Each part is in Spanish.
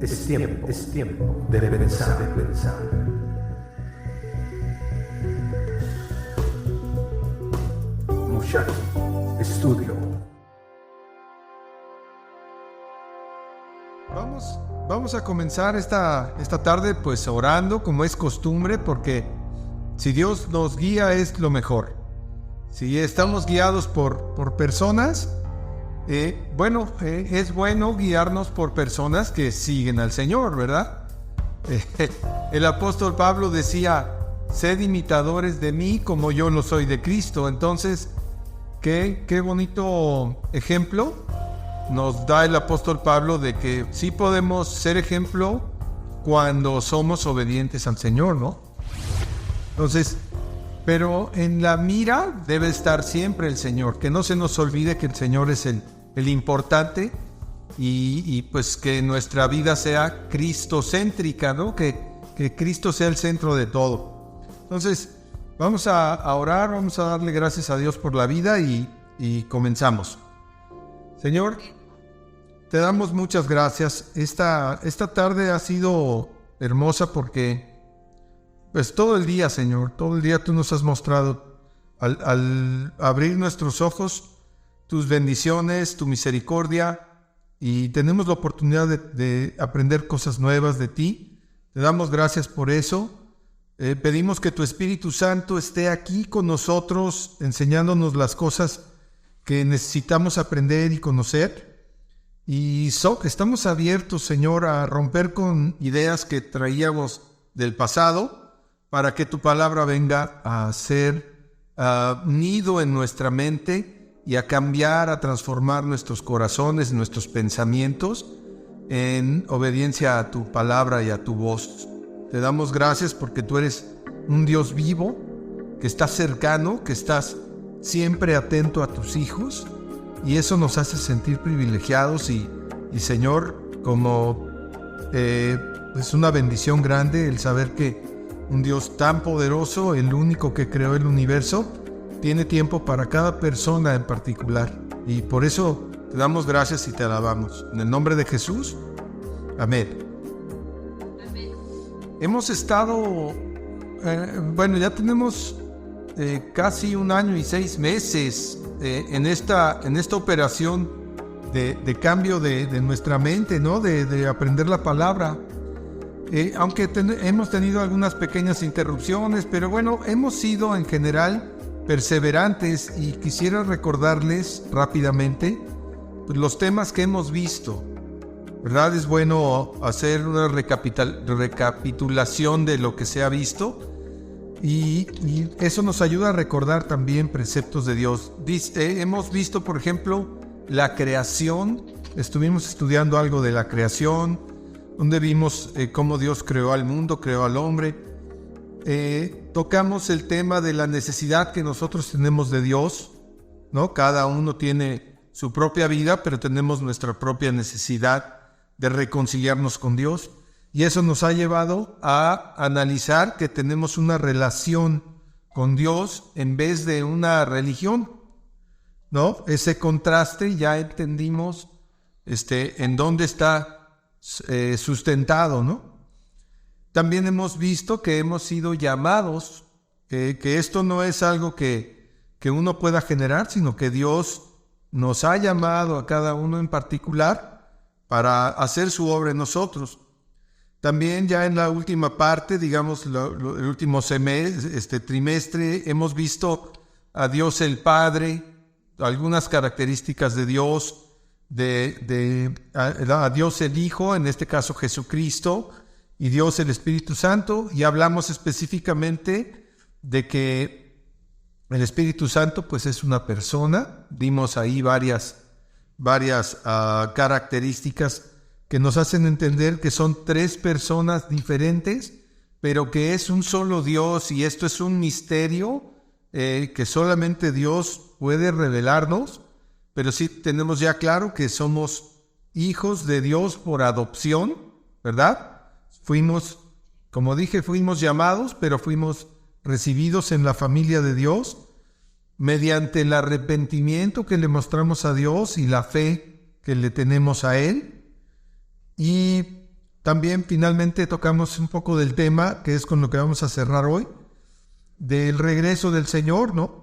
Es tiempo de pensar, Mushaki Studio. Vamos a comenzar esta tarde pues orando como es costumbre, porque si Dios nos guía es lo mejor. Si estamos guiados por personas, es bueno guiarnos por personas que siguen al Señor, ¿verdad? El apóstol Pablo decía: sed imitadores de mí como yo lo soy de Cristo. Entonces, qué bonito ejemplo nos da el apóstol Pablo de que sí podemos ser ejemplo cuando somos obedientes al Señor, ¿no? Entonces, pero en la mira debe estar siempre el Señor, que no se nos olvide que el Señor es el importante, y pues que nuestra vida sea cristocéntrica, ¿no? Que Cristo sea el centro de todo. Entonces, vamos a orar, vamos a darle gracias a Dios por la vida y comenzamos. Señor, te damos muchas gracias. Esta tarde ha sido hermosa porque pues todo el día, Señor, todo el día tú nos has mostrado al abrir nuestros ojos tus bendiciones, tu misericordia, y tenemos la oportunidad de aprender cosas nuevas de ti. Te damos gracias por eso. Pedimos que tu Espíritu Santo esté aquí con nosotros, enseñándonos las cosas que necesitamos aprender y conocer. Y estamos abiertos, Señor, a romper con ideas que traíamos del pasado, para que tu palabra venga a ser nido en nuestra mente y a cambiar, a transformar nuestros corazones, nuestros pensamientos en obediencia a tu palabra y a tu voz. Te damos gracias porque tú eres un Dios vivo, que estás cercano, que estás siempre atento a tus hijos, y eso nos hace sentir privilegiados y Señor, como es una bendición grande el saber que un Dios tan poderoso, el único que creó el universo, tiene tiempo para cada persona en particular, y por eso te damos gracias y te alabamos. En el nombre de Jesús, amén. Hemos estado, ya tenemos casi 1 año y 6 meses en esta operación de cambio de nuestra mente, ¿no? De aprender la palabra. Aunque hemos tenido algunas pequeñas interrupciones, pero bueno, hemos sido en general perseverantes, y quisiera recordarles rápidamente pues, los temas que hemos visto, ¿verdad? Es bueno hacer una recapitulación de lo que se ha visto, y eso nos ayuda a recordar también preceptos de Dios. Hemos visto, por ejemplo, la creación. Estuvimos estudiando algo de la creación, donde vimos cómo Dios creó al mundo, creó al hombre. Tocamos el tema de la necesidad que nosotros tenemos de Dios, ¿no? Cada uno tiene su propia vida, pero tenemos nuestra propia necesidad de reconciliarnos con Dios, y eso nos ha llevado a analizar que tenemos una relación con Dios en vez de una religión, ¿no? Ese contraste ya entendimos en dónde está sustentado, ¿no? También hemos visto que hemos sido llamados, que esto no es algo que uno pueda generar, sino que Dios nos ha llamado a cada uno en particular para hacer su obra en nosotros. También ya en la última parte, digamos, el último trimestre, hemos visto a Dios el Padre, algunas características de Dios, a Dios el Hijo, en este caso Jesucristo, y Dios el Espíritu Santo, y hablamos específicamente de que el Espíritu Santo pues es una persona. Dimos ahí varias características que nos hacen entender que son 3 personas diferentes, pero que es un solo Dios, y esto es un misterio que solamente Dios puede revelarnos, pero sí tenemos ya claro que somos hijos de Dios por adopción, ¿verdad? Como dije, fuimos llamados, pero fuimos recibidos en la familia de Dios mediante el arrepentimiento que le mostramos a Dios y la fe que le tenemos a Él. Y también finalmente tocamos un poco del tema, que es con lo que vamos a cerrar hoy, del regreso del Señor, ¿no?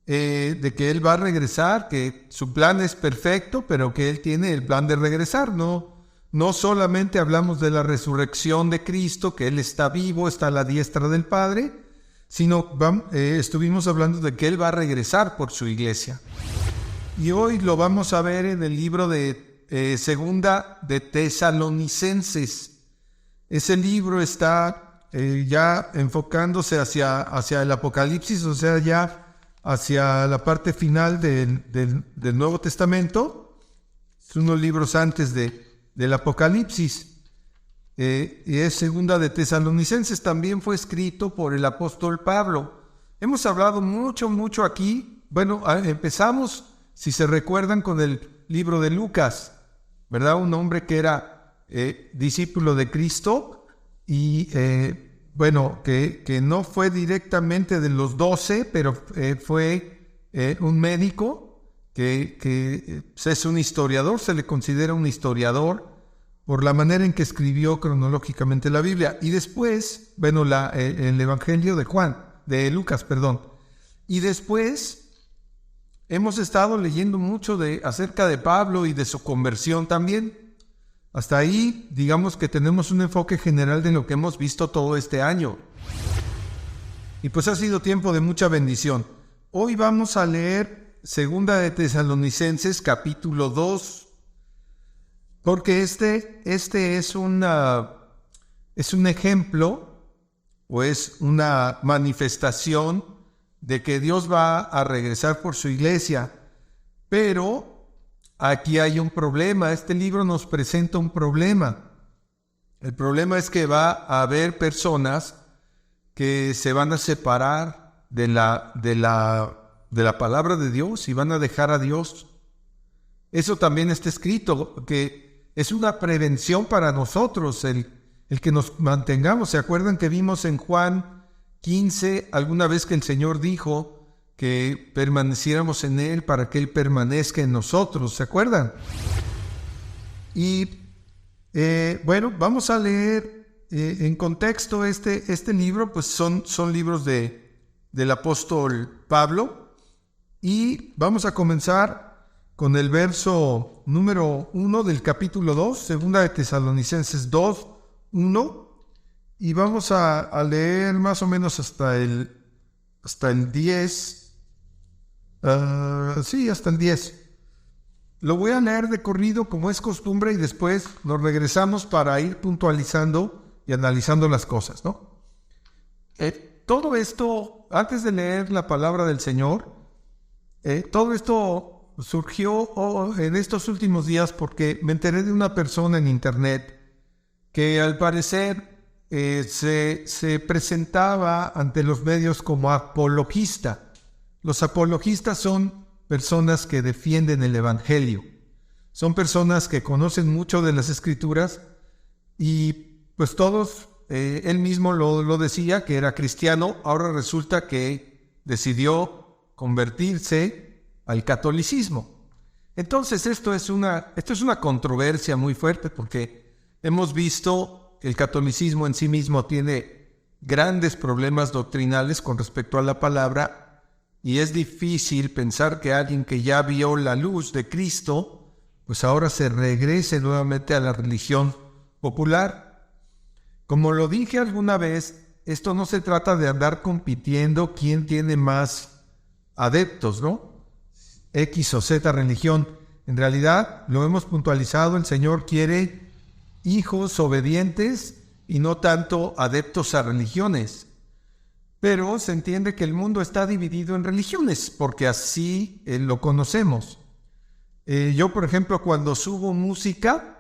De que Él va a regresar, que su plan es perfecto, pero que Él tiene el plan de regresar, ¿no? No solamente hablamos de la resurrección de Cristo, que Él está vivo, está a la diestra del Padre, sino estuvimos hablando de que Él va a regresar por su iglesia. Y hoy lo vamos a ver en el libro de Segunda de Tesalonicenses. Ese libro está ya enfocándose hacia el Apocalipsis, o sea, ya hacia la parte final del Nuevo Testamento. Es unos libros antes del Apocalipsis. Y es Segunda de Tesalonicenses. También fue escrito por el apóstol Pablo. Hemos hablado mucho aquí. Bueno, empezamos, si se recuerdan, con el libro de Lucas, ¿verdad? Un hombre que era discípulo de Cristo y, bueno, que no fue directamente de los 12, pero fue un médico que es un historiador, se le considera un historiador por la manera en que escribió cronológicamente la Biblia. Y después, bueno, el Evangelio de Lucas. Y después hemos estado leyendo mucho acerca de Pablo y de su conversión también. Hasta ahí, digamos que tenemos un enfoque general de lo que hemos visto todo este año. Y pues ha sido tiempo de mucha bendición. Hoy vamos a leer Segunda de Tesalonicenses, capítulo 2, porque este es un ejemplo o es una manifestación de que Dios va a regresar por su iglesia. Pero aquí hay un problema. Este libro nos presenta un problema. El problema es que va a haber personas que se van a separar de la palabra de Dios y van a dejar a Dios. Eso también está escrito, que es una prevención para nosotros el que nos mantengamos. ¿Se acuerdan que vimos en Juan 15 alguna vez que el Señor dijo que permaneciéramos en Él para que Él permanezca en nosotros? ¿Se acuerdan? Y bueno, vamos a leer en contexto este libro, pues son libros del apóstol Pablo, y vamos a comenzar con el verso número 1 del capítulo 2, Segunda de Tesalonicenses 2, 1, y vamos a leer más o menos hasta el 10, hasta el 10. Lo voy a leer de corrido como es costumbre y después nos regresamos para ir puntualizando y analizando las cosas, ¿no? Todo esto, antes de leer la palabra del Señor, todo esto surgió en estos últimos días porque me enteré de una persona en internet que al parecer se presentaba ante los medios como apologista. Los apologistas son personas que defienden el Evangelio. Son personas que conocen mucho de las Escrituras y pues todos, él mismo lo decía, que era cristiano. Ahora resulta que decidió convertirse al catolicismo. Entonces esto es una controversia muy fuerte porque hemos visto que el catolicismo en sí mismo tiene grandes problemas doctrinales con respecto a la palabra y es difícil pensar que alguien que ya vio la luz de Cristo pues ahora se regrese nuevamente a la religión popular. Como lo dije alguna vez, esto no se trata de andar compitiendo quién tiene más adeptos, ¿no? X o Z religión. En realidad, lo hemos puntualizado, el Señor quiere hijos obedientes y no tanto adeptos a religiones. Pero se entiende que el mundo está dividido en religiones, porque así lo conocemos. Yo, por ejemplo, cuando subo música,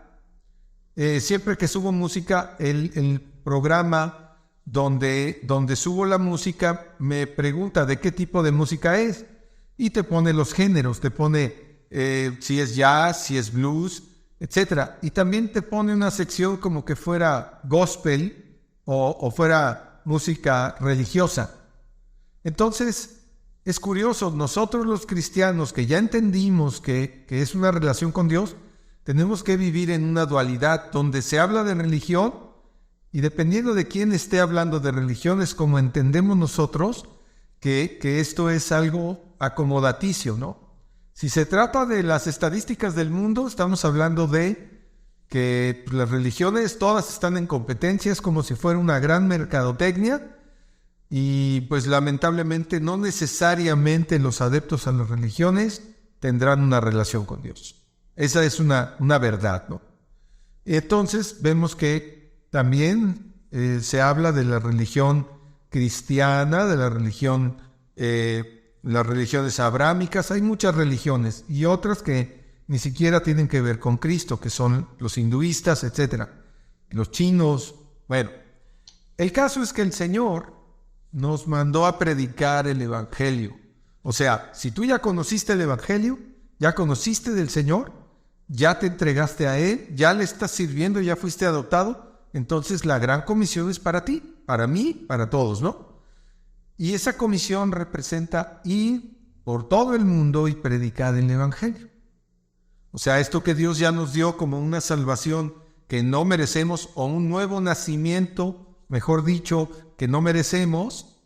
siempre que subo música, el programa donde subo la música me pregunta de qué tipo de música es. Y te pone los géneros, te pone si es jazz, si es blues, etc. Y también te pone una sección como que fuera gospel o fuera música religiosa. Entonces, es curioso, nosotros los cristianos que ya entendimos que es una relación con Dios, tenemos que vivir en una dualidad donde se habla de religión y dependiendo de quién esté hablando de religión es como entendemos nosotros que esto es algo acomodaticio, ¿no? Si se trata de las estadísticas del mundo, estamos hablando de que las religiones todas están en competencia, es como si fuera una gran mercadotecnia y pues lamentablemente no necesariamente los adeptos a las religiones tendrán una relación con Dios. Esa es una verdad, ¿no? Entonces vemos que también se habla de la religión cristiana, de la religión, las religiones abrámicas. Hay muchas religiones y otras que ni siquiera tienen que ver con Cristo, que son los hinduistas, etcétera, los chinos. Bueno, el caso es que el Señor nos mandó a predicar el Evangelio. O sea, si tú ya conociste el Evangelio, ya conociste del Señor, ya te entregaste a Él, ya le estás sirviendo, ya fuiste adoptado, entonces la gran comisión es para ti, para mí, para todos, ¿no? Y esa comisión representa ir por todo el mundo y predicar el Evangelio. O sea, esto que Dios ya nos dio como una salvación que no merecemos, o un nuevo nacimiento, mejor dicho, que no merecemos,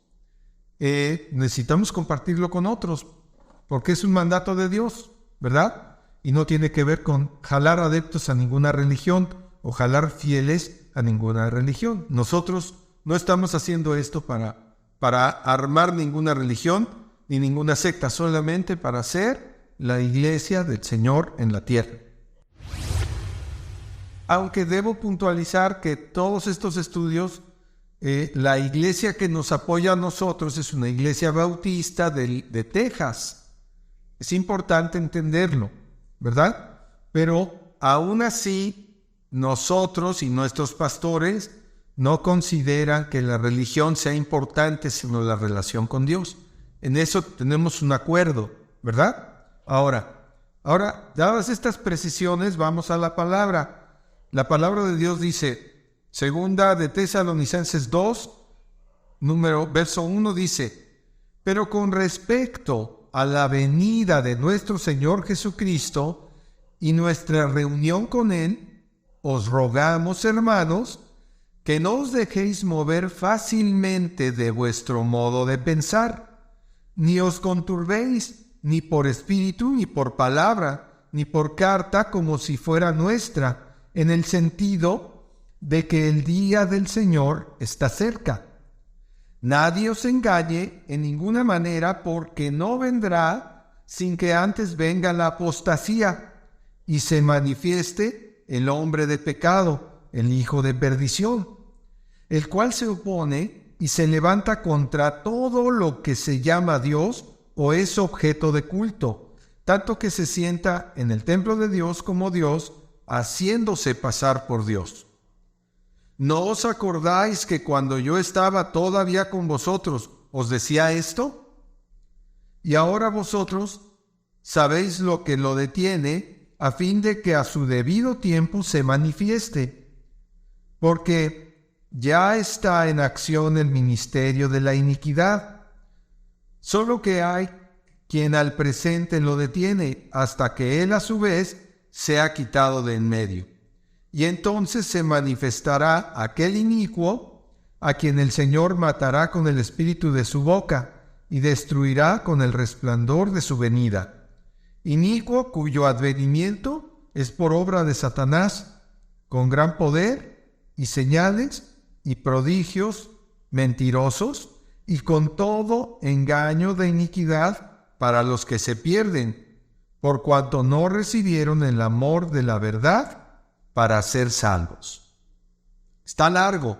necesitamos compartirlo con otros, porque es un mandato de Dios, ¿verdad? Y no tiene que ver con jalar adeptos a ninguna religión o jalar fieles a ninguna religión. Nosotros no estamos haciendo esto para armar ninguna religión ni ninguna secta, solamente para ser la iglesia del Señor en la tierra. Aunque debo puntualizar que todos estos estudios, la iglesia que nos apoya a nosotros es una iglesia bautista de Texas. Es importante entenderlo, ¿verdad? Pero aún así, nosotros y nuestros pastores no consideran que la religión sea importante, sino la relación con Dios. En eso tenemos un acuerdo, ¿verdad? Ahora, dadas estas precisiones, vamos a la palabra. La palabra de Dios dice, segunda de Tesalonicenses 2, verso 1 dice, pero con respecto a la venida de nuestro Señor Jesucristo y nuestra reunión con Él, os rogamos, hermanos, que no os dejéis mover fácilmente de vuestro modo de pensar, ni os conturbéis, ni por espíritu, ni por palabra, ni por carta como si fuera nuestra, en el sentido de que el día del Señor está cerca. Nadie os engañe en ninguna manera, porque no vendrá sin que antes venga la apostasía y se manifieste el hombre de pecado, el hijo de perdición, el cual se opone y se levanta contra todo lo que se llama Dios o es objeto de culto, tanto que se sienta en el templo de Dios como Dios, haciéndose pasar por Dios. ¿No os acordáis que cuando yo estaba todavía con vosotros os decía esto? Y ahora vosotros sabéis lo que lo detiene, a fin de que a su debido tiempo se manifieste, porque ya está en acción el ministerio de la iniquidad. Solo que hay quien al presente lo detiene, hasta que él a su vez sea quitado de en medio. Y entonces se manifestará aquel inicuo, a quien el Señor matará con el espíritu de su boca, y destruirá con el resplandor de su venida. Inicuo cuyo advenimiento es por obra de Satanás, con gran poder y señales y prodigios mentirosos, y con todo engaño de iniquidad para los que se pierden, por cuanto no recibieron el amor de la verdad para ser salvos. Está largo,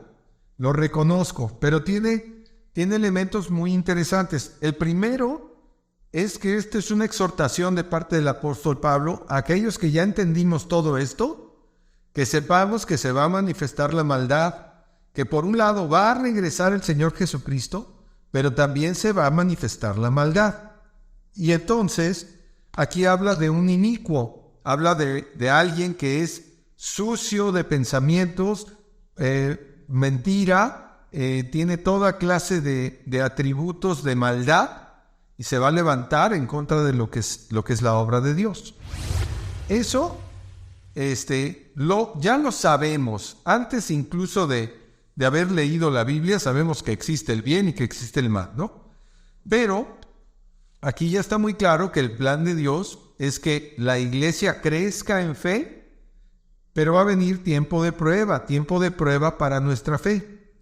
lo reconozco, pero tiene elementos muy interesantes. El primero es que esta es una exhortación de parte del apóstol Pablo a aquellos que ya entendimos todo esto, que sepamos que se va a manifestar la maldad, que por un lado va a regresar el Señor Jesucristo, pero también se va a manifestar la maldad. Y entonces, aquí habla de un inicuo, habla de alguien que es sucio de pensamientos, mentira, tiene toda clase de atributos de maldad y se va a levantar en contra de lo que es la obra de Dios. Eso ya lo sabemos. Antes incluso de haber leído la Biblia, sabemos que existe el bien y que existe el mal, ¿no? Pero aquí ya está muy claro que el plan de Dios es que la iglesia crezca en fe, pero va a venir tiempo de prueba para nuestra fe.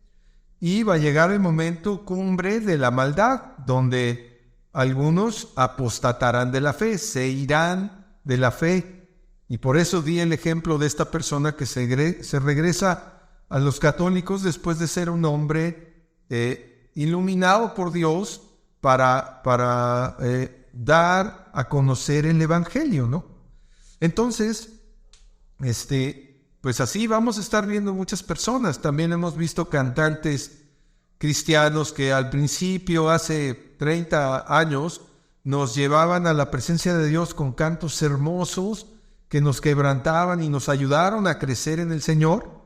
Y va a llegar el momento cumbre de la maldad, donde algunos apostatarán de la fe, se irán de la fe. Y por eso di el ejemplo de esta persona que se regresa a los católicos después de ser un hombre iluminado por Dios para dar a conocer el Evangelio, ¿no? Entonces, pues así vamos a estar viendo muchas personas. También hemos visto cantantes cristianos que al principio, hace 30 años, nos llevaban a la presencia de Dios con cantos hermosos que nos quebrantaban y nos ayudaron a crecer en el Señor.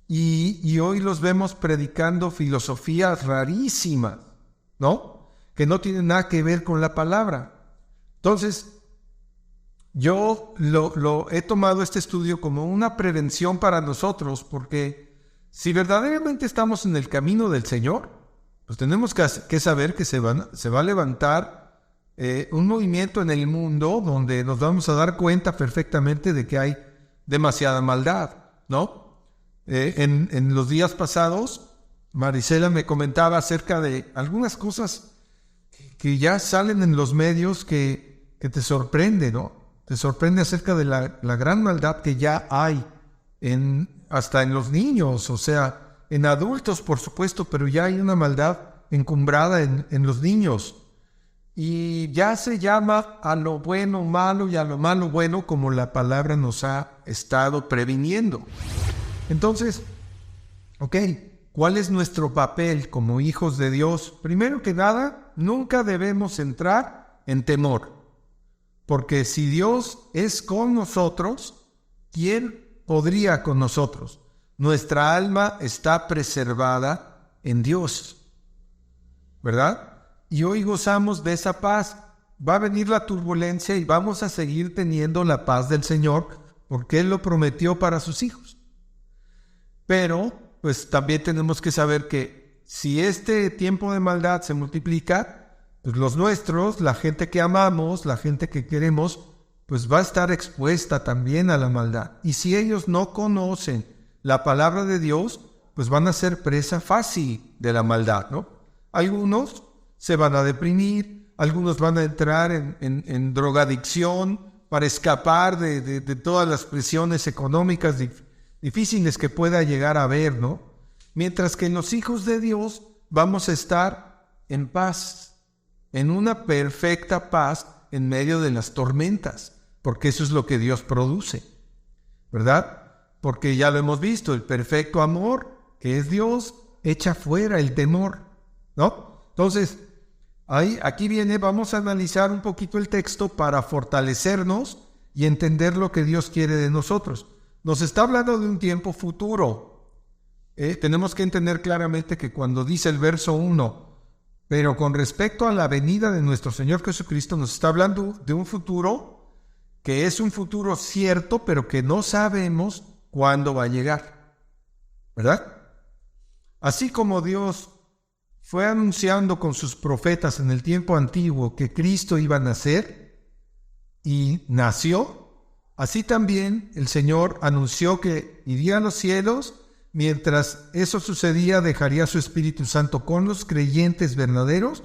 Y hoy los vemos predicando filosofías rarísimas, ¿no? Que no tienen nada que ver con la palabra. Entonces, yo lo he tomado este estudio como una prevención para nosotros, porque si verdaderamente estamos en el camino del Señor, pues tenemos que saber que se va a levantar un movimiento en el mundo donde nos vamos a dar cuenta perfectamente de que hay demasiada maldad, ¿no? En los días pasados, Marisela me comentaba acerca de algunas cosas que ya salen en los medios que te sorprende, ¿no? Te sorprende acerca de la gran maldad que ya hay hasta en los niños, o sea, en adultos por supuesto, pero ya hay una maldad encumbrada en los niños. Y ya se llama a lo bueno malo y a lo malo bueno, como la palabra nos ha estado previniendo. Entonces, ¿cuál es nuestro papel como hijos de Dios? Primero que nada, nunca debemos entrar en temor, porque si Dios es con nosotros, ¿quién podría con nosotros? Nuestra alma está preservada en Dios, ¿verdad? Y hoy gozamos de esa paz. Va a venir la turbulencia y vamos a seguir teniendo la paz del Señor, porque Él lo prometió para sus hijos. Pero, pues también tenemos que saber que si este tiempo de maldad se multiplica, pues los nuestros, la gente que amamos, la gente que queremos, pues va a estar expuesta también a la maldad. Y si ellos no conocen la palabra de Dios, pues van a ser presa fácil de la maldad, ¿no? Algunos se van a deprimir, algunos van a entrar en drogadicción para escapar de todas las presiones económicas difíciles que pueda llegar a haber, ¿no? Mientras que en los hijos de Dios vamos a estar en paz, en una perfecta paz en medio de las tormentas, porque eso es lo que Dios produce, ¿verdad? Porque ya lo hemos visto, el perfecto amor, que es Dios, echa fuera el temor, ¿no? Entonces, aquí vamos a analizar un poquito el texto para fortalecernos y entender lo que Dios quiere de nosotros. Nos está hablando de un tiempo futuro. Tenemos que entender claramente que cuando dice el verso 1, pero con respecto a la venida de nuestro Señor Jesucristo, nos está hablando de un futuro que es un futuro cierto, pero que no sabemos cuándo va a llegar, ¿verdad? Así como Dios fue anunciando con sus profetas en el tiempo antiguo que Cristo iba a nacer y nació, así también el Señor anunció que iría a los cielos. Mientras eso sucedía, dejaría su Espíritu Santo con los creyentes verdaderos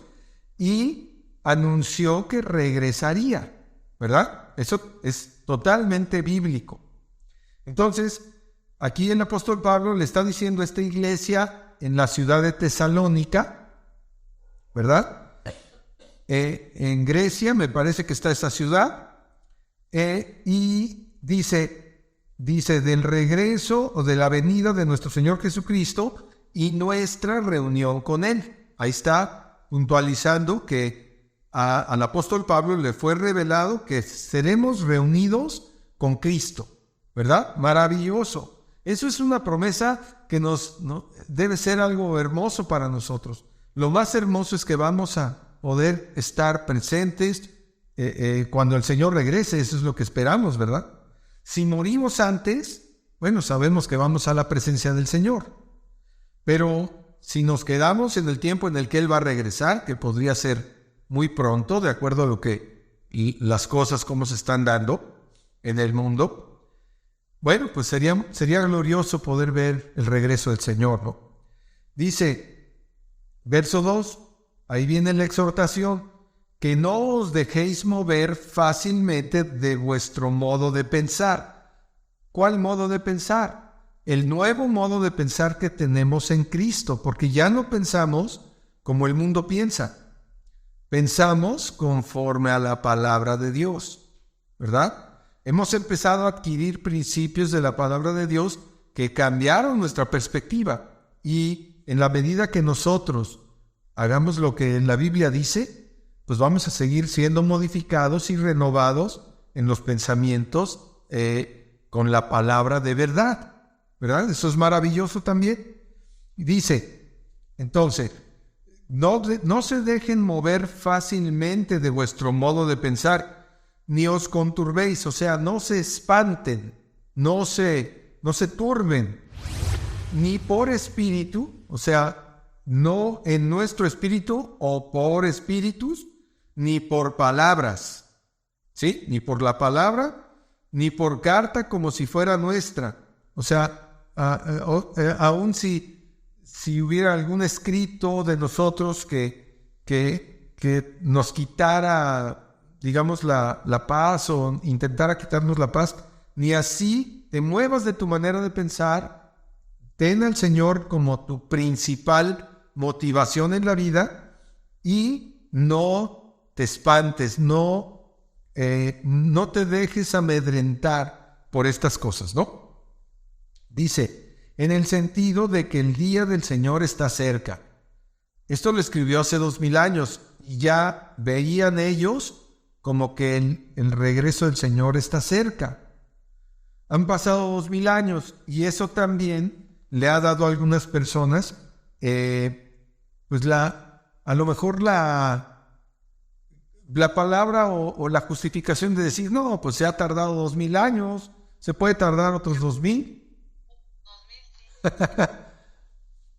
y anunció que regresaría, ¿verdad? Eso es totalmente bíblico. Entonces, aquí el apóstol Pablo le está diciendo a esta iglesia en la ciudad de Tesalónica, ¿verdad? En Grecia, me parece que está esa ciudad, y dice del regreso o de la venida de nuestro Señor Jesucristo y nuestra reunión con Él. Ahí está puntualizando que al apóstol Pablo le fue revelado que seremos reunidos con Cristo, ¿verdad? Maravilloso. Eso es una promesa que debe ser algo hermoso para nosotros. Lo más hermoso es que vamos a poder estar presentes cuando el Señor regrese. Eso es lo que esperamos, ¿verdad? Si morimos antes, bueno, sabemos que vamos a la presencia del Señor. Pero si nos quedamos en el tiempo en el que Él va a regresar, que podría ser muy pronto, de acuerdo a lo que y las cosas como se están dando en el mundo, bueno, pues sería glorioso poder ver el regreso del Señor, ¿no? Dice, verso 2, ahí viene la exhortación, que no os dejéis mover fácilmente de vuestro modo de pensar. ¿Cuál modo de pensar? El nuevo modo de pensar que tenemos en Cristo, porque ya no pensamos como el mundo piensa. Pensamos conforme a la palabra de Dios, ¿verdad? Hemos empezado a adquirir principios de la palabra de Dios que cambiaron nuestra perspectiva. Y en la medida que nosotros hagamos lo que la Biblia dice, pues vamos a seguir siendo modificados y renovados en los pensamientos con la palabra de verdad, ¿verdad? Eso es maravilloso también. Y dice, entonces, no se dejen mover fácilmente de vuestro modo de pensar, ni os conturbéis, o sea, no se espanten, no se turben, ni por espíritu, o sea, no en nuestro espíritu o por espíritus, ni por palabras, ¿sí? Ni por la palabra, ni por carta como si fuera nuestra. O sea, aun si hubiera algún escrito de nosotros que nos quitara, digamos, la paz o intentara quitarnos la paz, ni así te muevas de tu manera de pensar, ten al Señor como tu principal motivación en la vida y no te espantes, no te dejes amedrentar por estas cosas, ¿no? Dice, en el sentido de que el día del Señor está cerca. Esto lo escribió hace 2000 años y ya veían ellos como que el regreso del Señor está cerca. Han pasado 2000 años y eso también le ha dado a algunas personas, pues a lo mejor la palabra o la justificación de decir, no, pues se ha tardado 2000 años, se puede tardar otros 2000.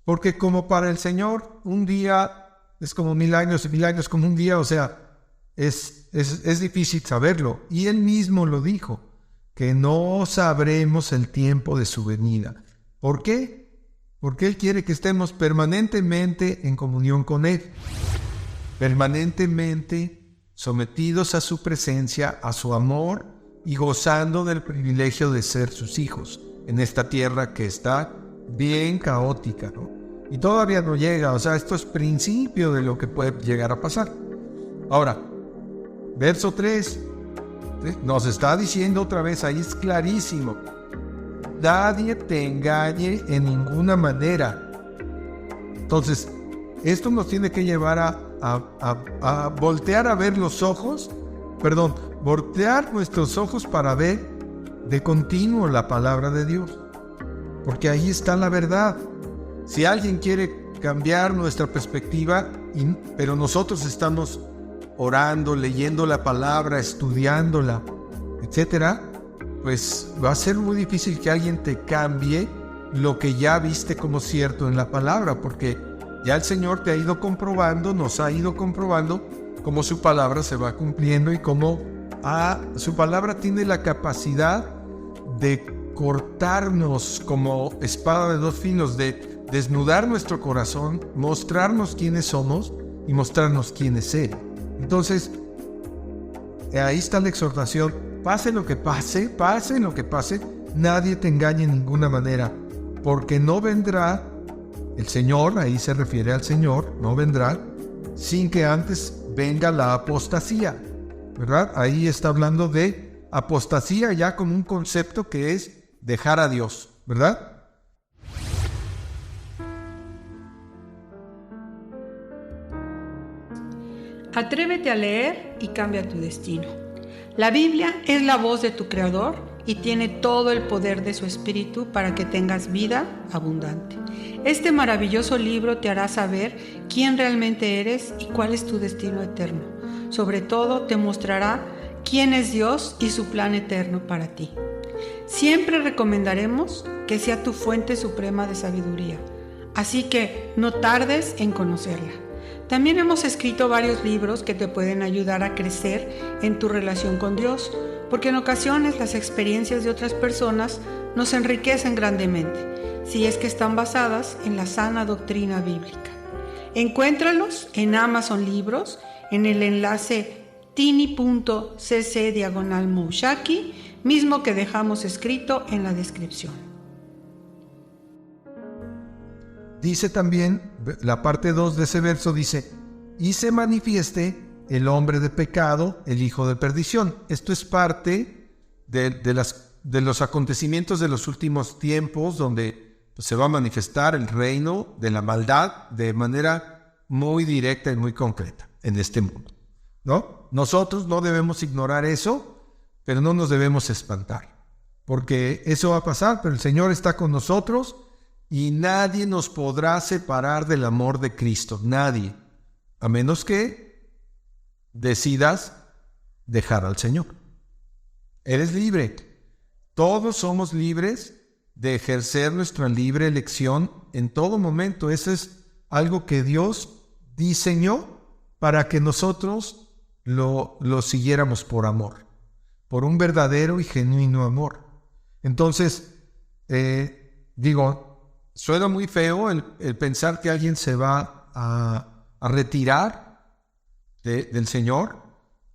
Porque como para el Señor un día es como 1000 años y 1000 años como un día, o sea, es difícil saberlo. Y Él mismo lo dijo, que no sabremos el tiempo de su venida. ¿Por qué? Porque Él quiere que estemos permanentemente en comunión con Él, permanentemente sometidos a su presencia, a su amor y gozando del privilegio de ser sus hijos en esta tierra que está bien caótica, ¿no? Y todavía no llega, o sea, esto es principio de lo que puede llegar a pasar. Ahora, verso 3, nos está diciendo otra vez, ahí es clarísimo, nadie te engañe en ninguna manera. Entonces, esto nos tiene que llevar a voltear a ver voltear nuestros ojos para ver de continuo la palabra de Dios, porque ahí está la verdad. Si alguien quiere cambiar nuestra perspectiva, pero nosotros estamos orando, leyendo la palabra, estudiándola, etcétera, pues va a ser muy difícil que alguien te cambie lo que ya viste como cierto en la palabra, porque ya el Señor te ha ido comprobando, nos ha ido comprobando cómo su palabra se va cumpliendo y cómo su palabra tiene la capacidad de cortarnos como espada de dos filos, de desnudar nuestro corazón, mostrarnos quiénes somos y mostrarnos quién es Él. Entonces, ahí está la exhortación. Pase lo que pase, nadie te engañe en ninguna manera, porque no vendrá el Señor, ahí se refiere al Señor, no vendrá sin que antes venga la apostasía, ¿verdad? Ahí está hablando de apostasía ya como un concepto que es dejar a Dios, ¿verdad? Atrévete a leer y cambia tu destino. La Biblia es la voz de tu Creador y tiene todo el poder de su Espíritu para que tengas vida abundante. Este maravilloso libro te hará saber quién realmente eres y cuál es tu destino eterno. Sobre todo, te mostrará quién es Dios y su plan eterno para ti. Siempre recomendaremos que sea tu fuente suprema de sabiduría, así que no tardes en conocerla. También hemos escrito varios libros que te pueden ayudar a crecer en tu relación con Dios, porque en ocasiones las experiencias de otras personas nos enriquecen grandemente, si es que están basadas en la sana doctrina bíblica. Encuéntralos en Amazon Libros, en el enlace tini.cc/Moushaki, mismo que dejamos escrito en la descripción. Dice también, la parte 2 de ese verso dice, y se manifieste el hombre de pecado, el hijo de perdición. Esto es parte de los acontecimientos de los últimos tiempos, donde pues, se va a manifestar el reino de la maldad de manera muy directa y muy concreta en este mundo, ¿no? Nosotros no debemos ignorar eso, pero no nos debemos espantar, porque eso va a pasar, pero el Señor está con nosotros y nadie nos podrá separar del amor de Cristo, nadie, a menos que decidas dejar al Señor. Eres libre. Todos somos libres de ejercer nuestra libre elección en todo momento. Eso es algo que Dios diseñó para que nosotros lo siguiéramos por amor, por un verdadero y genuino amor. Entonces, suena muy feo el pensar que alguien se va a retirar del Señor,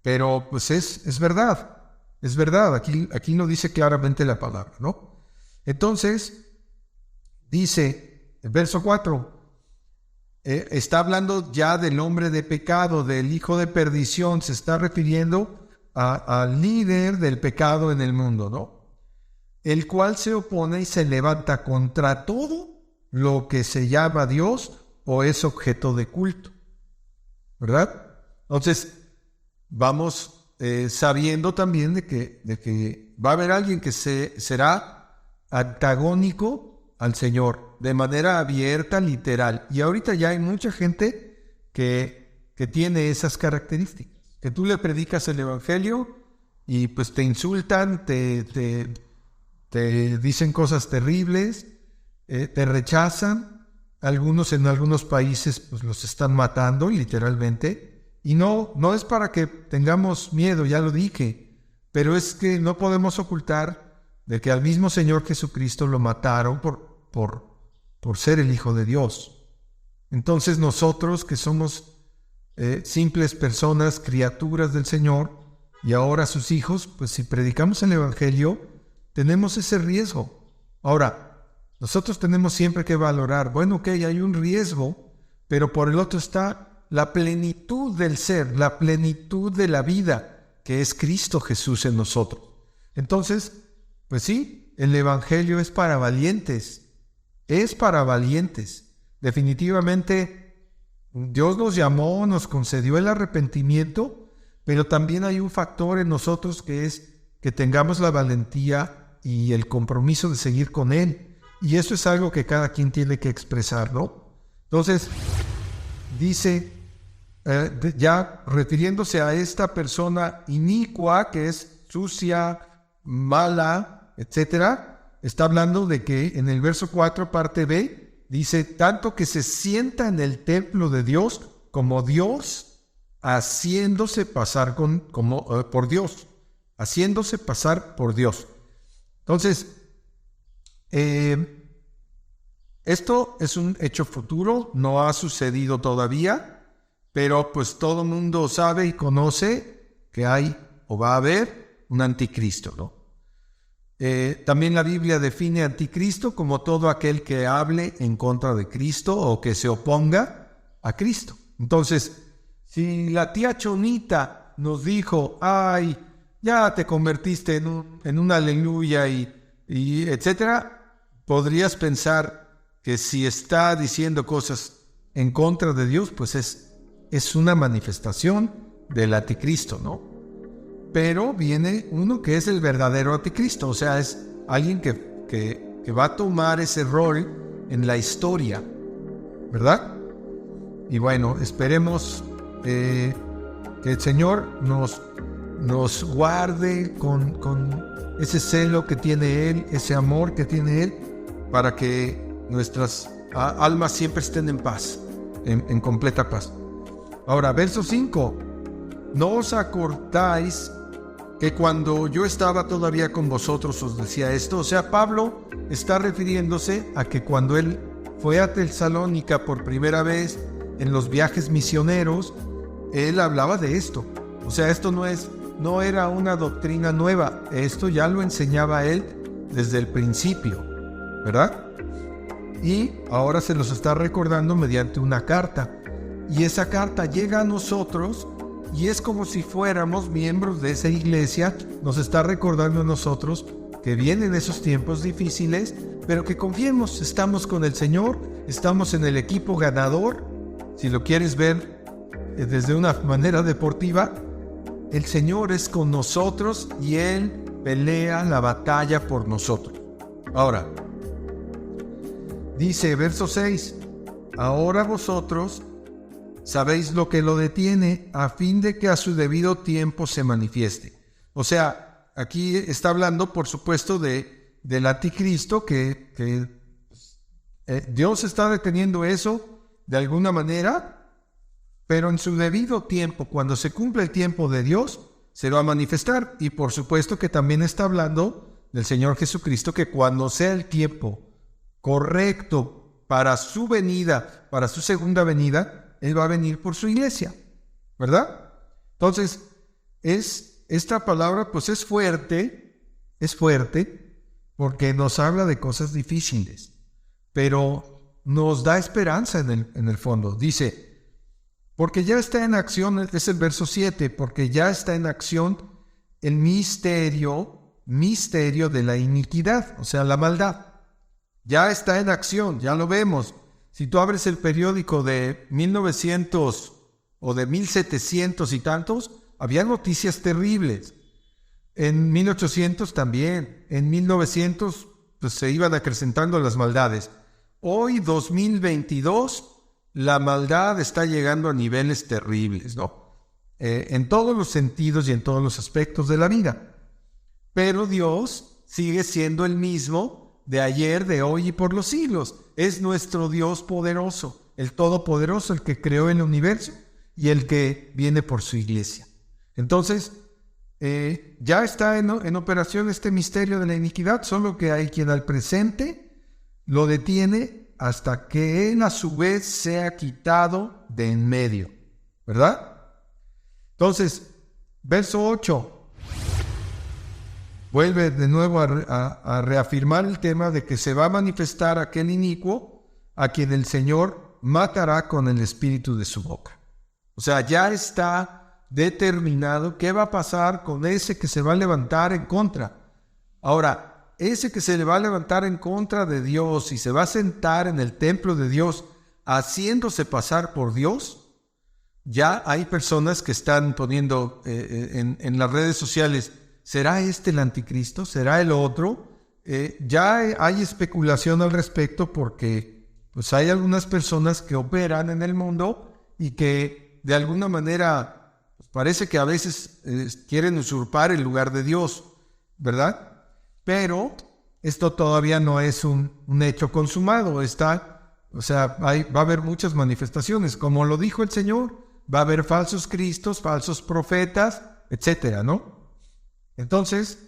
pero pues es verdad. Es verdad, aquí lo dice claramente la palabra, ¿no? Entonces, dice el verso 4, está hablando ya del hombre de pecado, del hijo de perdición, se está refiriendo al líder del pecado en el mundo, ¿no? El cual se opone y se levanta contra todo lo que se llama Dios o es objeto de culto, ¿verdad? Entonces, vamos sabiendo también de que va a haber alguien que será antagónico al Señor, de manera abierta, literal. Y ahorita ya hay mucha gente que tiene esas características, que tú le predicas el Evangelio y pues te insultan, te dicen cosas terribles, te rechazan. Algunos en algunos países pues los están matando literalmente. Y no es para que tengamos miedo, ya lo dije, pero es que no podemos ocultar de que al mismo Señor Jesucristo lo mataron por ser el Hijo de Dios. Entonces nosotros que somos simples personas, criaturas del Señor, y ahora sus hijos, pues si predicamos el Evangelio, tenemos ese riesgo. Ahora, nosotros tenemos siempre que valorar, bueno, ok, hay un riesgo, pero por el otro está la plenitud del ser, la plenitud de la vida, que es Cristo Jesús en nosotros. Entonces, pues sí, el Evangelio es para valientes, Definitivamente, Dios nos llamó, nos concedió el arrepentimiento, pero también hay un factor en nosotros que es que tengamos la valentía y el compromiso de seguir con Él. Y eso es algo que cada quien tiene que expresar, ¿no? Entonces, dice, ya refiriéndose a esta persona inicua, que es sucia, mala, etcétera, está hablando de que en el verso 4, parte B, dice, tanto que se sienta en el templo de Dios como Dios, haciéndose pasar por Dios, haciéndose pasar por Dios. Entonces, esto es un hecho futuro, no ha sucedido todavía, pero pues todo el mundo sabe y conoce que hay o va a haber un anticristo, ¿no? También la Biblia define anticristo como todo aquel que hable en contra de Cristo o que se oponga a Cristo. Entonces, si la tía Chonita nos dijo, ay, ya te convertiste en un aleluya y etcétera, podrías pensar que si está diciendo cosas en contra de Dios, pues es una manifestación del anticristo, ¿no? Pero viene uno que es el verdadero anticristo, o sea, es alguien que va a tomar ese rol en la historia, ¿verdad? Y bueno, esperemos que el Señor nos nos guarde con ese celo que tiene Él, ese amor que tiene Él, para que nuestras almas siempre estén en paz, en completa paz. Ahora, verso 5. No os acordáis que cuando yo estaba todavía con vosotros os decía esto. O sea, Pablo está refiriéndose a que cuando él fue a Tesalónica por primera vez en los viajes misioneros, él hablaba de esto. O sea, esto no era una doctrina nueva. Esto ya lo enseñaba él desde el principio, ¿verdad? Y ahora se los está recordando mediante una carta. Y esa carta llega a nosotros y es como si fuéramos miembros de esa iglesia. Nos está recordando a nosotros que vienen esos tiempos difíciles, pero que confiemos, estamos con el Señor, estamos en el equipo ganador. Si lo quieres ver desde una manera deportiva, el Señor es con nosotros y Él pelea la batalla por nosotros. Ahora, dice verso 6, ahora vosotros sabéis lo que lo detiene, a fin de que a su debido tiempo se manifieste. O sea, aquí está hablando, por supuesto, del anticristo, que Dios está deteniendo eso de alguna manera, pero en su debido tiempo, cuando se cumple el tiempo de Dios, se va a manifestar. Y por supuesto que también está hablando del Señor Jesucristo, que cuando sea el tiempo correcto para su venida, para su segunda venida, Él va a venir por su iglesia, ¿verdad? Entonces, esta palabra pues es fuerte, porque nos habla de cosas difíciles, pero nos da esperanza en el fondo. Dice, porque ya está en acción, es el verso 7, porque ya está en acción el misterio de la iniquidad, o sea, la maldad. Ya está en acción, ya lo vemos. Si tú abres el periódico de 1900 o de 1700 y tantos, había noticias terribles. En 1800 también. En 1900 pues, se iban acrecentando las maldades. Hoy, 2022, la maldad está llegando a niveles terribles, ¿no? En todos los sentidos y en todos los aspectos de la vida. Pero Dios sigue siendo el mismo de ayer, de hoy y por los siglos. Es nuestro Dios poderoso, el Todopoderoso, el que creó el universo y el que viene por su iglesia. Entonces, ya está en operación este misterio de la iniquidad, solo que hay quien al presente lo detiene hasta que él a su vez sea quitado de en medio, ¿verdad? Entonces, verso 8. Vuelve de nuevo a reafirmar el tema de que se va a manifestar aquel inicuo a quien el Señor matará con el espíritu de su boca. O sea, ya está determinado qué va a pasar con ese que se va a levantar en contra. Ahora, ese que se le va a levantar en contra de Dios y se va a sentar en el templo de Dios haciéndose pasar por Dios, ya hay personas que están poniendo en las redes sociales, ¿será este el anticristo? ¿Será el otro? Ya hay especulación al respecto porque pues hay algunas personas que operan en el mundo y que de alguna manera pues, parece que a veces quieren usurpar el lugar de Dios, ¿verdad? Pero esto todavía no es un hecho consumado. O sea, va a haber muchas manifestaciones. Como lo dijo el Señor, va a haber falsos cristos, falsos profetas, etcétera, ¿no? Entonces,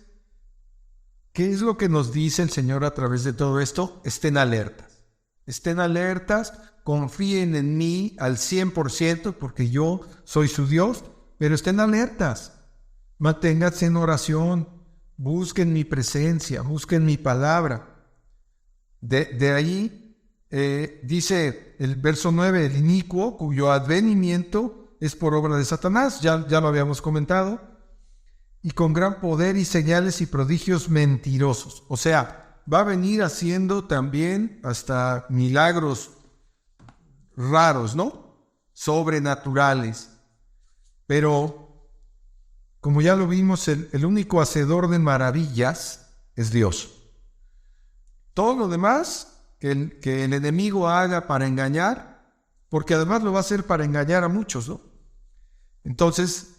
¿qué es lo que nos dice el Señor a través de todo esto? Estén alertas, confíen en mí al 100% porque yo soy su Dios, pero estén alertas, manténganse en oración, busquen mi presencia, busquen mi palabra. De ahí dice el verso 9, el inicuo cuyo advenimiento es por obra de Satanás, ya lo habíamos comentado, y con gran poder y señales y prodigios mentirosos. O sea, va a venir haciendo también hasta milagros raros, ¿no? Sobrenaturales. Pero, como ya lo vimos, el único hacedor de maravillas es Dios. Todo lo demás que el enemigo haga para engañar, porque además lo va a hacer para engañar a muchos, ¿no? Entonces,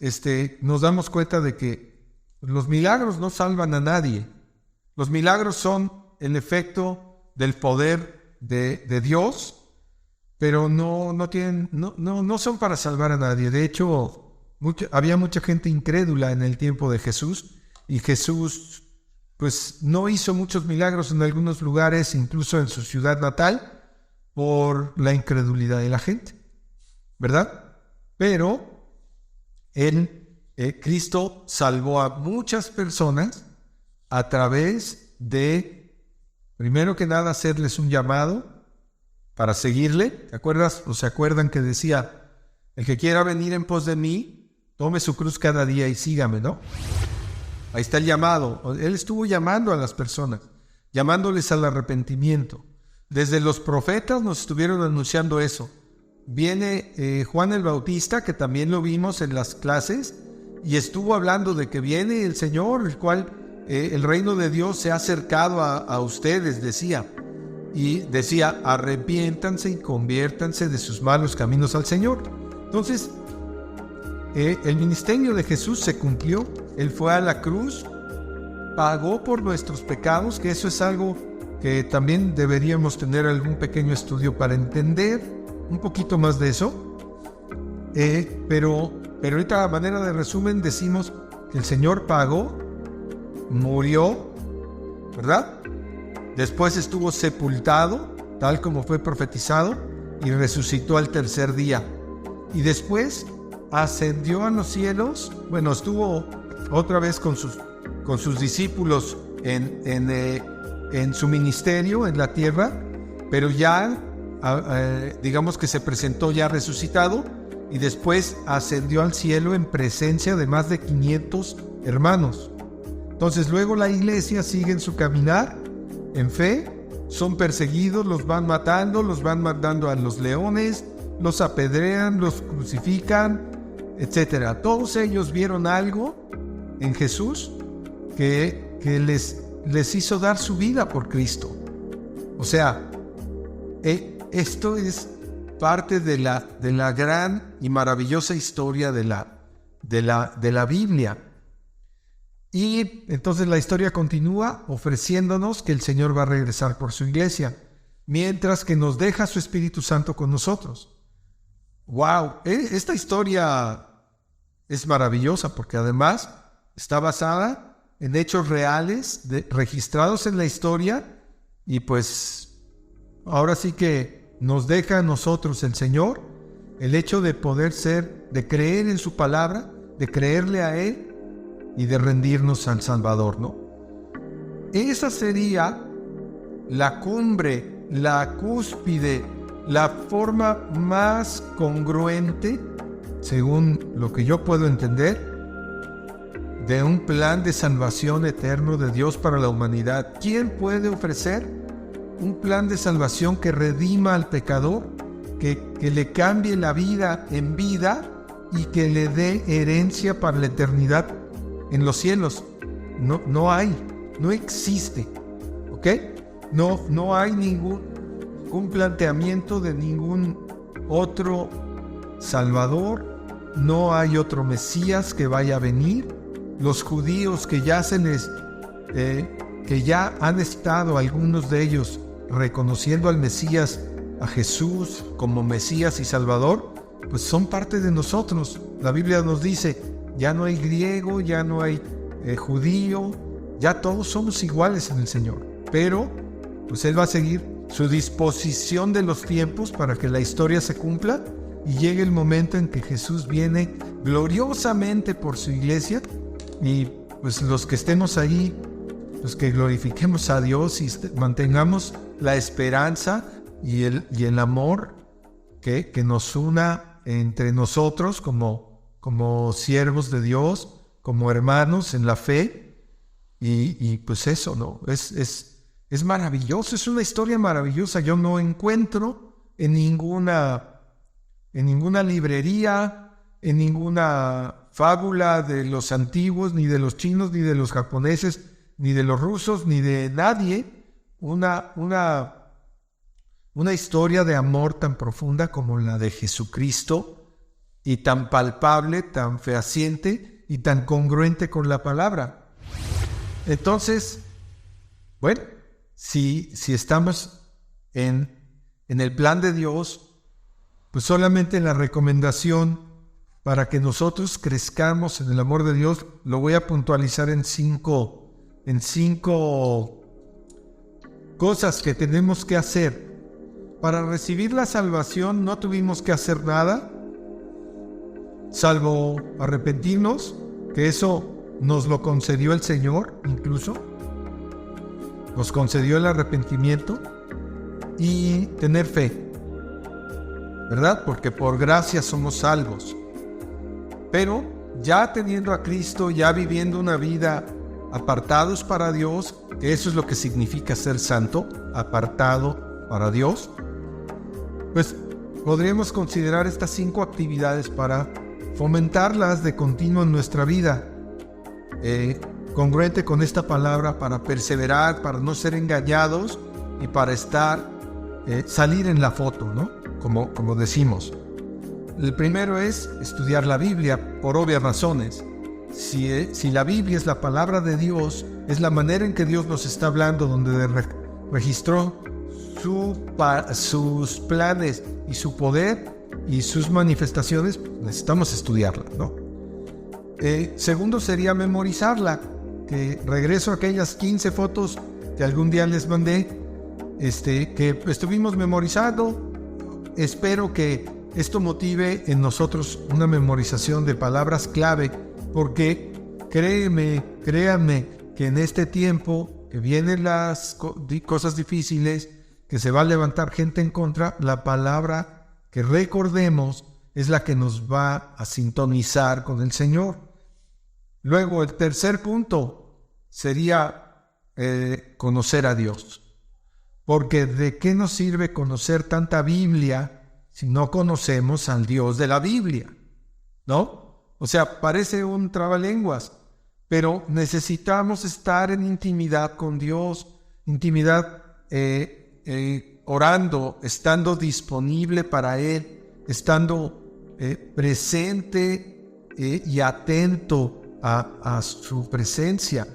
nos damos cuenta de que los milagros no salvan a nadie. Los milagros son el efecto del poder de Dios, pero no son para salvar a nadie. De hecho, había mucha gente incrédula en el tiempo de Jesús, y Jesús pues no hizo muchos milagros en algunos lugares, incluso en su ciudad natal, por la incredulidad de la gente, ¿verdad? Pero Cristo salvó a muchas personas a través de, primero que nada, hacerles un llamado para seguirle. ¿Te acuerdas o se acuerdan que decía, el que quiera venir en pos de mí, tome su cruz cada día y sígame, ¿no? Ahí está el llamado. Él estuvo llamando a las personas, llamándoles al arrepentimiento. Desde los profetas nos estuvieron anunciando eso. Viene Juan el Bautista, que también lo vimos en las clases, y estuvo hablando de que viene el Señor, el cual el reino de Dios se ha acercado a ustedes, decía. Y decía, arrepiéntanse y conviértanse de sus malos caminos al Señor. Entonces, el ministerio de Jesús se cumplió. Él fue a la cruz, pagó por nuestros pecados, que eso es algo que también deberíamos tener algún pequeño estudio para entender un poquito más de eso. Pero ahorita a manera de resumen decimos que el Señor pagó, murió, ¿verdad? Después estuvo sepultado, tal como fue profetizado, y resucitó al tercer día. Y después ascendió a los cielos. Bueno, estuvo otra vez con sus discípulos en su ministerio en la tierra, pero ya digamos que se presentó ya resucitado, y después ascendió al cielo en presencia de más de 500 hermanos. Entonces luego la iglesia sigue en su caminar en fe, son perseguidos, los van matando, los van mandando a los leones, los apedrean, los crucifican, etc. Todos ellos vieron algo en Jesús que les hizo dar su vida por Cristo. O sea, esto es parte de la gran y maravillosa historia de la Biblia. Y entonces la historia continúa ofreciéndonos que el Señor va a regresar por su iglesia, mientras que nos deja su Espíritu Santo con nosotros. ¡Wow! Esta historia es maravillosa porque además está basada en hechos reales registrados en la historia, y pues ahora sí que nos deja a nosotros el Señor el hecho de de creer en su palabra, de creerle a Él y de rendirnos al Salvador, ¿no? Esa sería la cumbre, la cúspide, la forma más congruente, según lo que yo puedo entender, de un plan de salvación eterno de Dios para la humanidad. ¿Quién puede ofrecer un plan de salvación que redima al pecador, que le cambie la vida en vida y que le dé herencia para la eternidad en los cielos? No existe, ¿ok? No hay ningún planteamiento de ningún otro Salvador, no hay otro Mesías que vaya a venir. Los judíos que ya han estado, algunos de ellos, reconociendo al Mesías, a Jesús como Mesías y Salvador, pues son parte de nosotros. La Biblia nos dice, ya no hay griego, ya no hay judío, ya todos somos iguales en el Señor. Pero pues Él va a seguir su disposición de los tiempos para que la historia se cumpla y llegue el momento en que Jesús viene gloriosamente por su iglesia, y pues los que estemos ahí, los que glorifiquemos a Dios y mantengamos la esperanza y el amor que nos una entre nosotros como siervos de Dios, como hermanos en la fe, y pues eso, ¿no? Es maravilloso, es una historia maravillosa. Yo no encuentro en ninguna librería, en ninguna fábula de los antiguos, ni de los chinos, ni de los japoneses, ni de los rusos, ni de nadie, una historia de amor tan profunda como la de Jesucristo, y tan palpable, tan fehaciente y tan congruente con la palabra. Entonces, bueno, si estamos en el plan de Dios, pues solamente la recomendación para que nosotros crezcamos en el amor de Dios, lo voy a puntualizar en cinco cosas que tenemos que hacer. Para recibir la salvación no tuvimos que hacer nada, salvo arrepentirnos, que eso nos lo concedió el Señor, incluso nos concedió el arrepentimiento, y tener fe, ¿verdad? Porque por gracia somos salvos. Pero ya teniendo a Cristo, ya viviendo una vida apartados para Dios, que eso es lo que significa ser santo, apartado para Dios, pues podríamos considerar estas 5 actividades para fomentarlas de continuo en nuestra vida, congruente con esta palabra, para perseverar, para no ser engañados y para salir en la foto, ¿no? Como decimos. El primero es estudiar la Biblia por obvias razones. Si la Biblia es la palabra de Dios, es la manera en que Dios nos está hablando, donde registró sus planes y su poder y sus manifestaciones, necesitamos estudiarla, ¿no? Segundo sería memorizarla, que regreso a aquellas 15 fotos que algún día les mandé, que estuvimos memorizando. Espero que esto motive en nosotros una memorización de palabras clave, porque créanme que en este tiempo que vienen las cosas difíciles, que se va a levantar gente en contra, la palabra que recordemos es la que nos va a sintonizar con el Señor. Luego, el tercer punto sería conocer a Dios. Porque ¿de qué nos sirve conocer tanta Biblia si no conocemos al Dios de la Biblia? ¿No? O sea, parece un trabalenguas, pero necesitamos estar en intimidad con Dios, intimidad orando, estando disponible para Él, estando presente y atento a su presencia,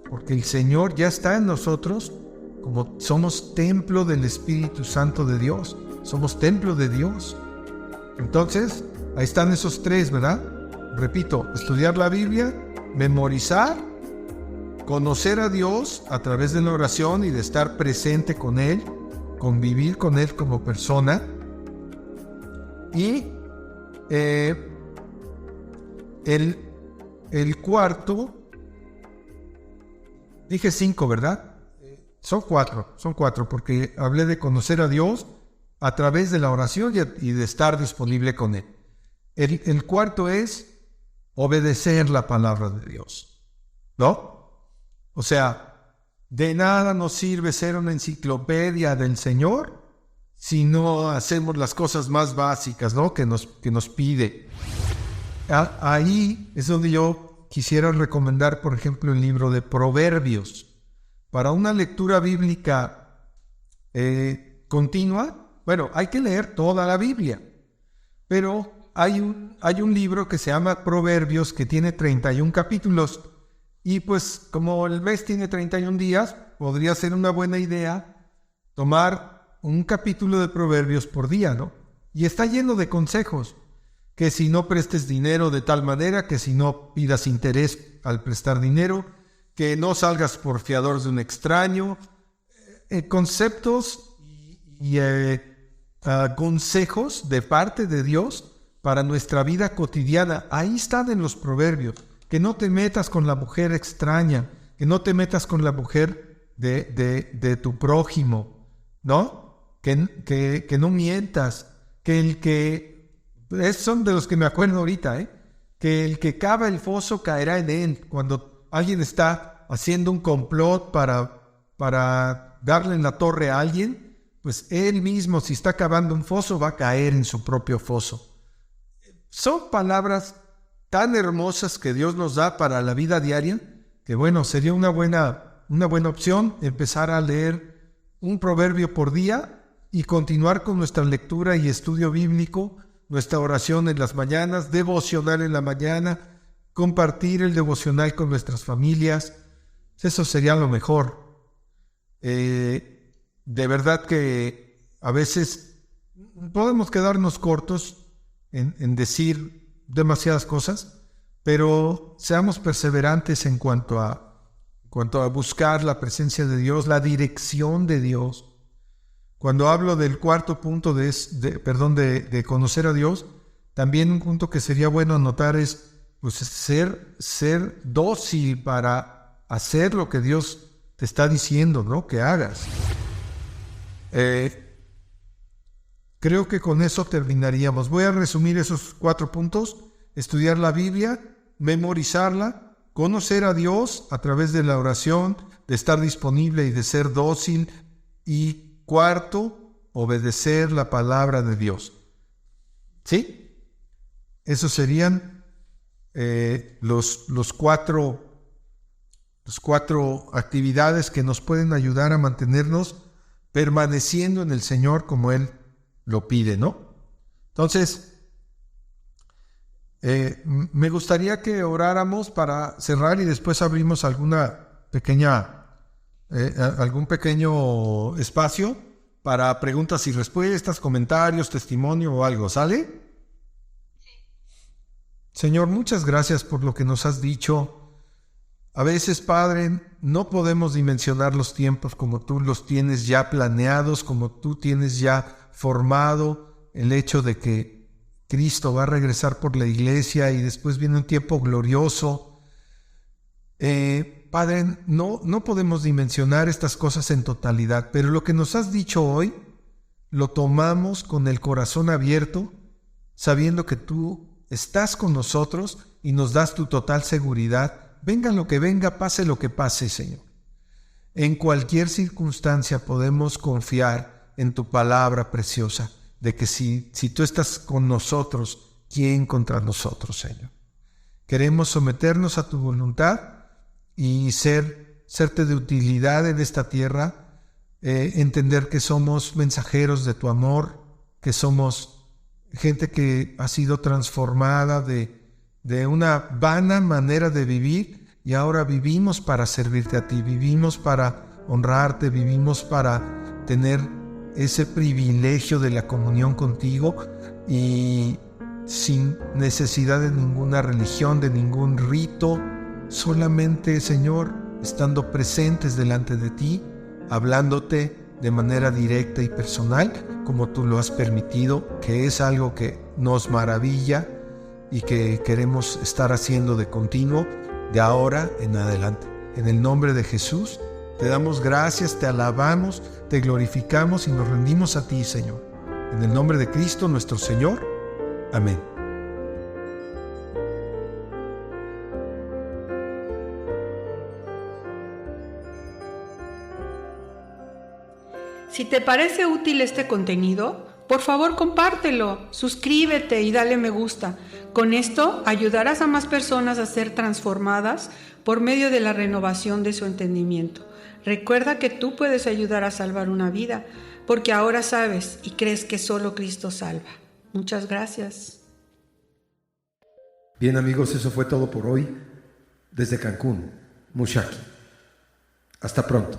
porque el Señor ya está en nosotros, como somos templo del Espíritu Santo de Dios, somos templo de Dios. Entonces, ahí están esos 3, ¿verdad? Repito, estudiar la Biblia, memorizar, conocer a Dios a través de la oración y de estar presente con Él, convivir con Él como persona. Y el cuarto, dije 5, ¿verdad? Son cuatro, porque hablé de conocer a Dios a través de la oración y de estar disponible con Él. El cuarto es obedecer la palabra de Dios, ¿no? O sea, de nada nos sirve ser una enciclopedia del Señor si no hacemos las cosas más básicas, ¿no? que nos pide. Ahí es donde yo quisiera recomendar, por ejemplo, el libro de Proverbios. Para una lectura bíblica continua, bueno, hay que leer toda la Biblia, pero hay un libro que se llama Proverbios, que tiene 31 capítulos, y pues como el mes tiene 31 días, podría ser una buena idea tomar un capítulo de Proverbios por día, ¿no? Y está lleno de consejos, que si no prestes dinero de tal manera, que si no pidas interés al prestar dinero, que no salgas por fiador de un extraño, conceptos y consejos de parte de Dios para nuestra vida cotidiana. Ahí están en los Proverbios. Que no te metas con la mujer extraña, que no te metas con la mujer de tu prójimo, ¿no? Que no mientas, son de los que me acuerdo ahorita, que el que cava el foso caerá en él. Cuando alguien está haciendo un complot para darle en la torre a alguien, pues él mismo, si está cavando un foso, va a caer en su propio foso. Son palabras tan hermosas que Dios nos da para la vida diaria, que bueno, sería una buena opción empezar a leer un proverbio por día y continuar con nuestra lectura y estudio bíblico nuestra oración en las mañanas, devocional en la mañana, compartir el devocional con nuestras familias. Eso sería lo mejor. De verdad que a veces podemos quedarnos cortos en decir demasiadas cosas, pero seamos perseverantes en cuanto a buscar la presencia de Dios, la dirección de Dios. Cuando hablo del cuarto punto de conocer a Dios, también un punto que sería bueno anotar es pues, ser dócil para hacer lo que Dios te está diciendo, ¿no? Que hagas. Creo que con eso terminaríamos. Voy a resumir esos 4 puntos: estudiar la Biblia, memorizarla, conocer a Dios a través de la oración, de estar disponible y de ser dócil, y 4, obedecer la palabra de Dios. ¿Sí? Esos serían los cuatro actividades que nos pueden ayudar a mantenernos permaneciendo en el Señor como Él lo pide, ¿no? Entonces, me gustaría que oráramos para cerrar y después abrimos algún pequeño espacio para preguntas y respuestas, comentarios, testimonio o algo, ¿sale? Sí. Señor, muchas gracias por lo que nos has dicho. A veces, Padre, no podemos dimensionar los tiempos como tú los tienes ya planeados, como tú tienes ya formado el hecho de que Cristo va a regresar por la iglesia y después viene un tiempo glorioso. Padre, no podemos dimensionar estas cosas en totalidad, pero lo que nos has dicho hoy lo tomamos con el corazón abierto, sabiendo que tú estás con nosotros y nos das tu total seguridad. Venga lo que venga, pase lo que pase, Señor. En cualquier circunstancia podemos confiar en tu palabra preciosa, de que si tú estás con nosotros, ¿quién contra nosotros, Señor? Queremos someternos a tu voluntad y serte de utilidad en esta tierra, entender que somos mensajeros de tu amor, que somos gente que ha sido transformada de una vana manera de vivir y ahora vivimos para servirte a ti, vivimos para honrarte, vivimos para tener ese privilegio de la comunión contigo y sin necesidad de ninguna religión, de ningún rito, solamente, Señor, estando presentes delante de ti, hablándote de manera directa y personal, como tú lo has permitido, que es algo que nos maravilla y que queremos estar haciendo de continuo, de ahora en adelante. En el nombre de Jesús, te damos gracias, te alabamos, te glorificamos y nos rendimos a ti, Señor. En el nombre de Cristo, nuestro Señor. Amén. Si te parece útil este contenido, por favor compártelo, suscríbete y dale me gusta. Con esto ayudarás a más personas a ser transformadas por medio de la renovación de su entendimiento. Recuerda que tú puedes ayudar a salvar una vida, porque ahora sabes y crees que solo Cristo salva. Muchas gracias. Bien, amigos, eso fue todo por hoy desde Cancún, Mushaki. Hasta pronto.